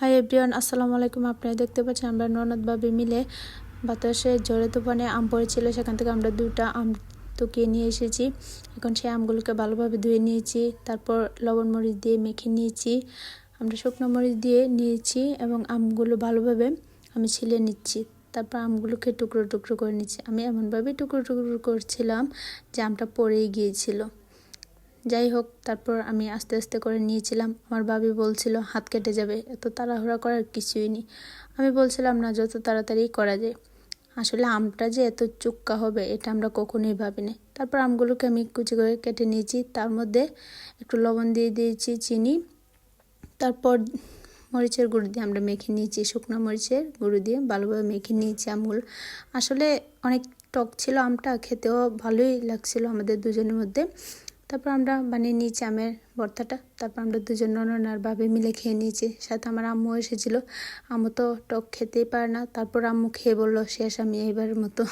Hi everyone, আসসালামু আলাইকুম। আপনারা দেখতে পাচ্ছেন আমরা ননদ ভাবি মিলে বাতাসে ঝড়ে তুফানে আম পড়েছিল, সেখান থেকে আমরা 2টা আম টুকিয়ে নিয়ে এসেছি। এখন সেই আমগুলোকে ভালোভাবে ধুয়ে নিয়েছি, তারপর লবণ মরিচ দিয়ে মেখে নিয়েছি, আমরা শুকনো মরিচ দিয়ে নিয়েছি এবং আমগুলো ভালোভাবে আমি ছিলে নিচ্ছি। তারপর আমগুলোকে টুকরো টুকরো করে নিচ্ছি। আমি এমনভাবে টুকরো টুকরো করছিলাম যে আমটা পড়েই গিয়েছিল। যাই হোক, তারপর আমি আস্তে আস্তে করে নিয়েছিলাম। আমার ভাবি বলছিল হাত কেটে যাবে, এত তাড়াহুড়া করার কিছুই নেই। আমি বলছিলাম না, যত তাড়াতাড়ি করা যায়। আসলে আমটা যে এত চুক্কা হবে এটা আমরা কখনোই ভাবিনি। তারপর আমগুলোকে আমি কুচি করে কেটে নিয়েছি, তার মধ্যে একটু লবণ দিয়ে দিয়েছি, চিনি, তারপর মরিচের গুঁড়ো দিয়ে আমরা মেখে নিয়েছি, শুকনো মরিচের গুঁড়ো দিয়ে ভালোভাবে মেখে নিয়েছি আমগুলো। আসলে অনেক টক ছিল আমটা, খেতেও ভালোই লাগছিল আমাদের দুজনের মধ্যে। তারপর আমরা বানিয়ে নিয়েছি আমের ভর্তাটা। তারপর আমরা দুজন ননদ আর ভাবি মিলে খেয়ে নিয়েছি, সাথে আমার আম্মু এসেছিলো। আম্মু তো টক খেতেই পারে না, তারপর আম্মু খেয়ে বললো শেষ আমি এইবারের মতো।